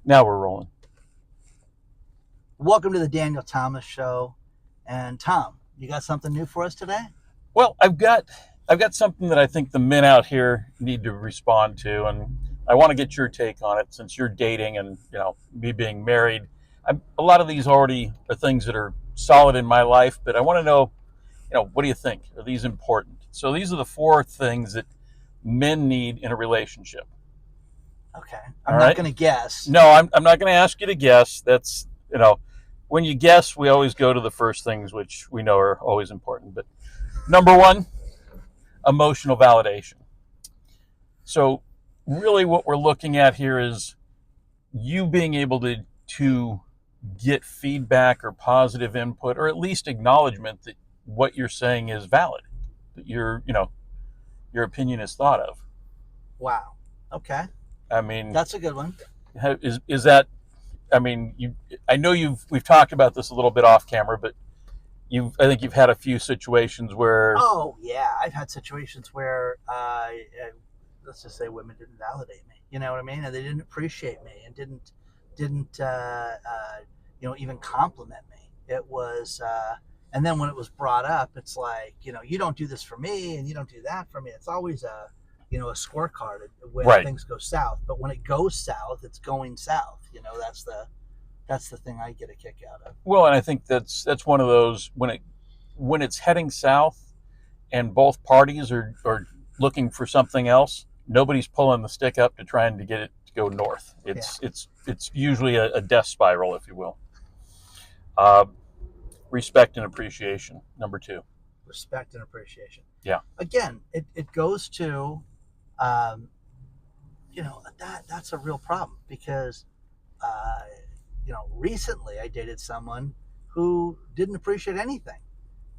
Now we're rolling. Welcome to the Daniel Thomas Show. And Tom, you got something new for us today? Well, I've got something that I think the men out here need to respond to, and I want to get your take on it since you're dating and me being married. A lot of these already are things that are solid in my life, but I want to know, what do you think? Are these important? So these are the four things that men need in a relationship. Okay. All I'm not right. going to guess. No, I'm not going to ask you to guess. That's, when you guess, we always go to the first things, which we know are always important. But number one, emotional validation. So, really, what we're looking at here is you being able to get feedback or positive input, or at least acknowledgement that what you're saying is valid, that your opinion is thought of. Wow. Okay. I mean, That's a good one. is that? I mean, I know we've talked about this a little bit off camera, but I think you've had a few situations where. Oh, yeah. I've had situations where, let's just say women didn't validate me. You know what I mean? And they didn't appreciate me and didn't even compliment me. It was, and then when it was brought up, it's like, you don't do this for me and you don't do that for me. It's always a scorecard when Right. things go south. But when it goes south, it's going south. That's the thing I get a kick out of. Well, and I think that's one of those when it's heading south and both parties are looking for something else. Nobody's pulling the stick up to trying to get it to go north. It's usually a death spiral, if you will. Respect and appreciation, number two. Respect and appreciation. Yeah. Again, it goes to, um, that's a real problem because, recently I dated someone who didn't appreciate anything,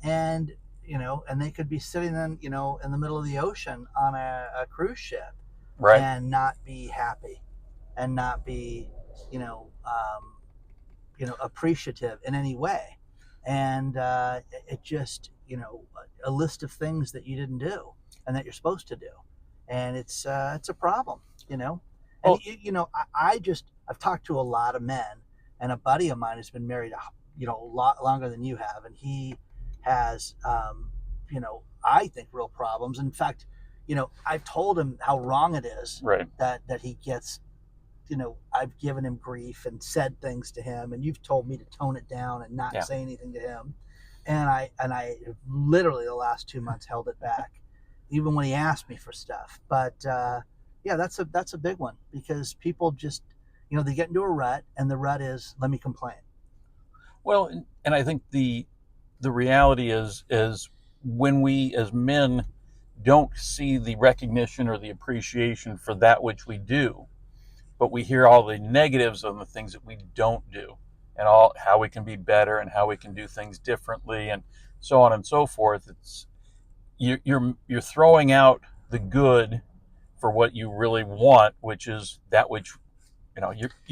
and and they could be sitting in the middle of the ocean on a cruise ship, Right. and not be happy, and not be, appreciative in any way, and it just, a list of things that you didn't do and that you're supposed to do, and it's a problem, and Well, I've talked to a lot of men, and a buddy of mine has been married, a lot longer than you have, and he has, I think real problems. In fact, I've told him how wrong it is right. that he gets, I've given him grief and said things to him, and you've told me to tone it down and not Yeah. say anything to him, and I literally the last 2 months held it back, even when he asked me for stuff. But yeah, that's a big one because people just, they get into a rut, and the rut is, let me complain. Well, and I think the reality is when we as men don't see the recognition or the appreciation for that which we do, but we hear all the negatives of the things that we don't do, and all how we can be better and how we can do things differently, and so on and so forth. It's you're throwing out the good for what you really want, which is that which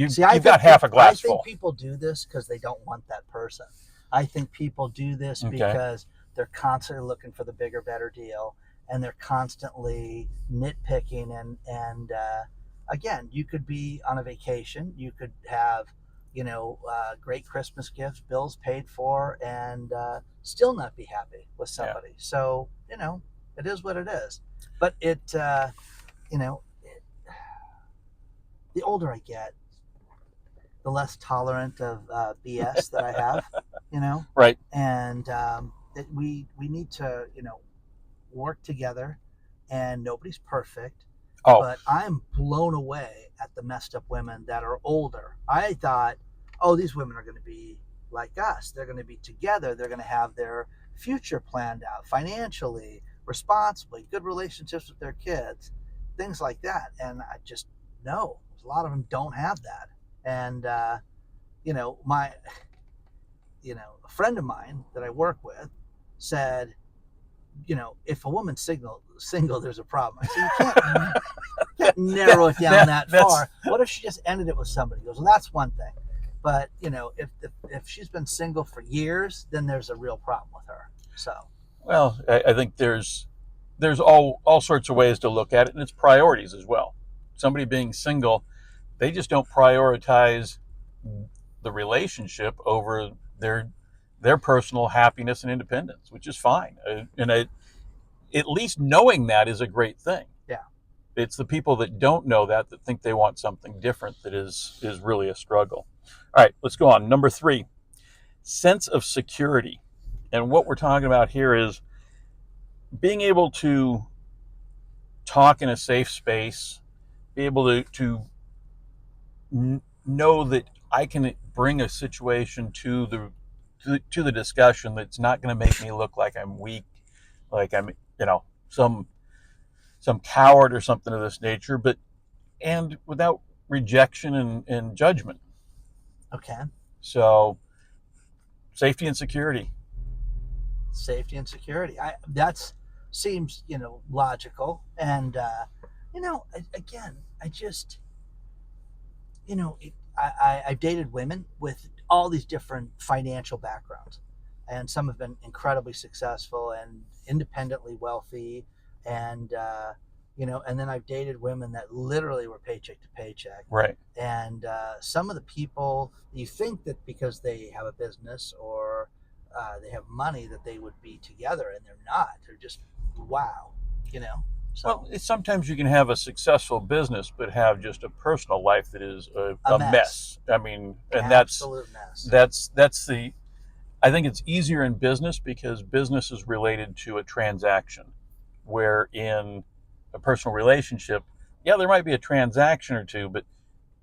See, you've got half a glass I think full. people do this because they don't want that person. I think people do this Okay. because they're constantly looking for the bigger, better deal, and they're constantly nitpicking. And again, you could be on a vacation, you could have, great Christmas gifts, bills paid for, and still not be happy with Yeah. somebody. So it is what it is. But you know, the older I get, the less tolerant of BS that I have, Right. and we need to, work together, and nobody's perfect. Oh, But I'm blown away at the messed up women that are older. I thought, oh, these women are going to be like us. They're going to be together. They're going to have their future planned out financially, responsibly, good relationships with their kids, things like that. And I just know a lot of them don't have that. And, my, a friend of mine that I work with said, if a woman's single, there's a problem. I said, you can't narrow it down that far. What if she just ended it with somebody? He goes, well, that's one thing. But, if she's been single for years, then there's a real problem with her. So, well, I think there's all sorts of ways to look at it, and it's priorities as well. Somebody being single They just don't prioritize the relationship over their personal happiness and independence, which is fine. At least knowing that is a great thing. Yeah. It's the people that don't know that think they want something different that is really a struggle. All right, let's go on. Number 3, sense of security. And what we're talking about here is being able to talk in a safe space, be able to know that I can bring a situation to the discussion that's not going to make me look like I'm weak, like I'm some coward or something of this nature, but and without rejection and judgment. Okay. So safety and security. Safety and security. That's seems logical, and again, I just I've dated women with all these different financial backgrounds, and some have been incredibly successful and independently wealthy, and and then I've dated women that literally were paycheck to paycheck. Right. And some of the people, you think that because they have a business or they have money that they would be together, and they're not. They're just wow, you know. So Well, sometimes you can have a successful business, but have just a personal life that is a a mess, mess. I mean, and absolute mess. that's the. I think it's easier in business because business is related to a transaction, where in a personal relationship, yeah, there might be a transaction or two, but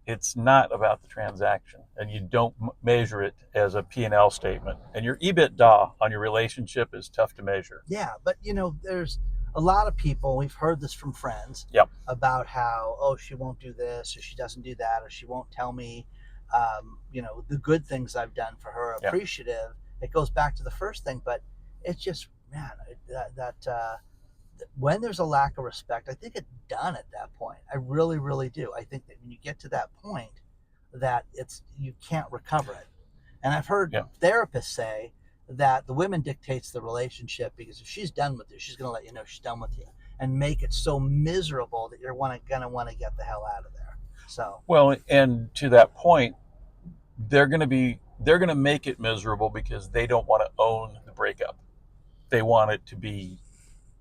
it's not about the transaction, and you don't measure it as a P&L statement. And your EBITDA on your relationship is tough to measure. Yeah, but there's a lot of people, we've heard this from friends Yep. about how, oh, she won't do this or she doesn't do that or she won't tell me the good things I've done for her, Yep. appreciative. It goes back to the first thing, but it's just, man, that when there's a lack of respect, I think it's done at that point. I really, really do. I think that when you get to that point, that you can't recover it. And I've heard Yeah. therapists say that the woman dictates the relationship, because if she's done with you, she's going to let you know she's done with you, and make it so miserable that you're going to want to get the hell out of there. So, Well, and to that point, they're going to make it miserable because they don't want to own the breakup. They want it to be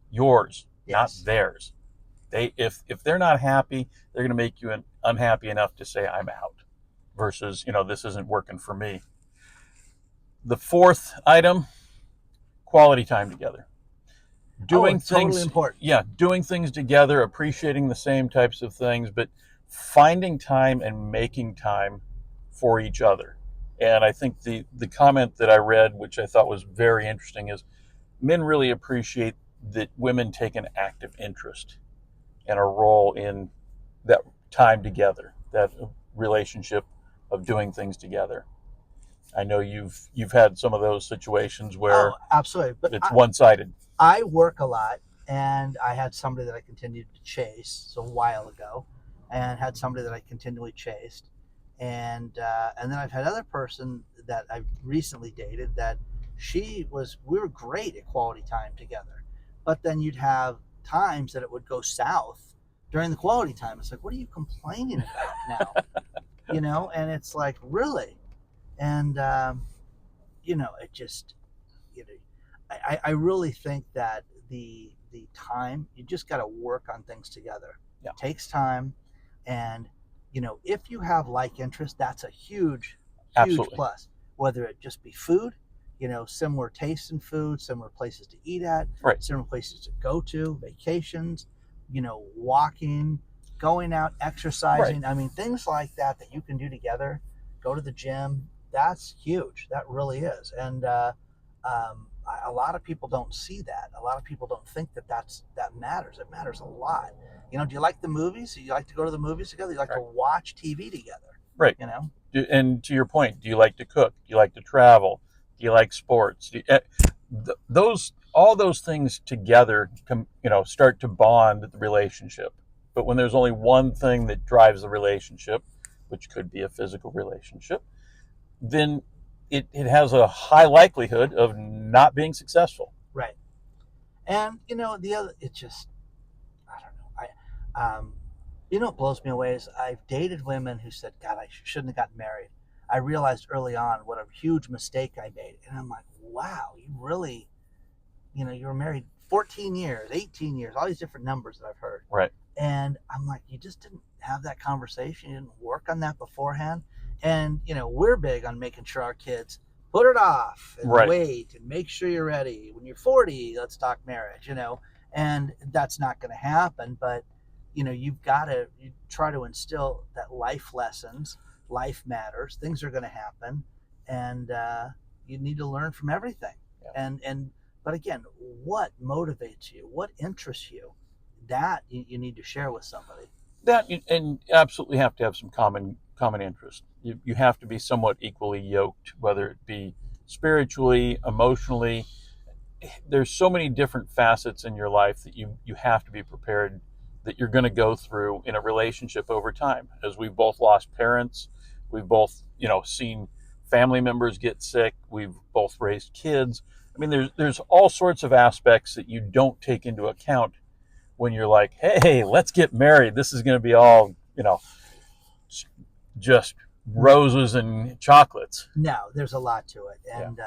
yours, yes. not theirs. If they're not happy, they're going to make you unhappy enough to say I'm out versus, this isn't working for me. The 4th item, quality time together. Doing it's totally things, important. yeah, doing things together, appreciating the same types of things, but finding time and making time for each other. And I think the comment that I read, which I thought was very interesting, is men really appreciate that women take an active interest and a role in that time together, that relationship of doing things together. I know you've had some of those situations Oh, where absolutely. But it's one-sided. I work a lot, and I had somebody that I continued to chase a while ago, and had somebody that I continually chased, and then I've had other person that I've recently dated that we were great at quality time together, but then you'd have times that it would go south during the quality time. It's like, what are you complaining about now? And it's like, really, and it just you know I really think that the time, you just got to work on things together. Yeah. It takes time, and if you have like interest, that's a huge Absolutely. plus. Whether it just be food, similar tastes in food, similar places to eat at, Right. similar places to go to, vacations, walking, going out, exercising. Right. I mean, things like that you can do together. Go to the gym. That's huge. That really is. And a lot of people don't see that. A lot of people don't think that matters. It matters a lot. Do you like the movies? Do you like to go to the movies together? Do you like to watch TV together? Right. And to your point, do you like to cook? Do you like to travel? Do you like sports? All those things together start to bond the relationship. But when there's only one thing that drives the relationship, which could be a physical relationship, then it has a high likelihood of not being successful. Right. And the other, it's just, I don't know. You know what blows me away is I've dated women who said, God, I shouldn't have gotten married. I realized early on what a huge mistake I made. And I'm like, wow, you really, you were married 14 years, 18 years, all these different numbers that I've heard. Right. And I'm like, you just didn't have that conversation. You didn't work on that beforehand. And, we're big on making sure our kids put it off and Right. wait and make sure you're ready. When you're 40, let's talk marriage. And that's not going to happen. But, you've got to you try to instill that life lessons, life matters, things are going to happen. And you need to learn from everything. Yeah. But again, what motivates you? What interests you? That you need to share with somebody. That and absolutely have to have some common interest. You have to be somewhat equally yoked, whether it be spiritually, emotionally. There's so many different facets in your life that you have to be prepared that you're going to go through in a relationship over time. As we've both lost parents, we've both seen family members get sick, we've both raised kids. I mean, there's all sorts of aspects that you don't take into account when you're like, hey, let's get married. This is going to be all just roses and chocolates. No, there's a lot to it. And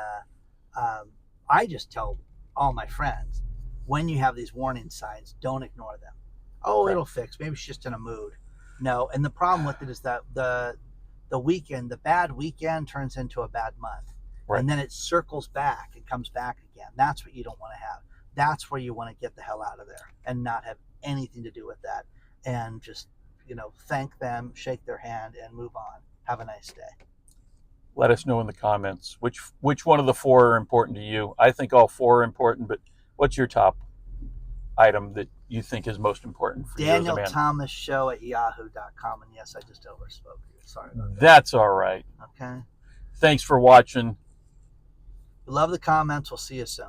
I just tell all my friends, when you have these warning signs, don't ignore them. Oh, right. It'll fix. Maybe she's just in a mood. No. And the problem with it is that the bad weekend turns into a bad month. Right. And then it circles back and comes back again. That's what you don't want to have. That's where you want to get the hell out of there and not have anything to do with that. And just, thank them, shake their hand, and move on. Have a nice day. Let us know in the comments which one of the four are important to you. I think all four are important, but what's your top item that you think is most important for Daniel you as a man? Thomas Show at yahoo.com. And yes, I just overspoke you. Sorry about that. That's all right. Okay. Thanks for watching. Love the comments. We'll see you soon.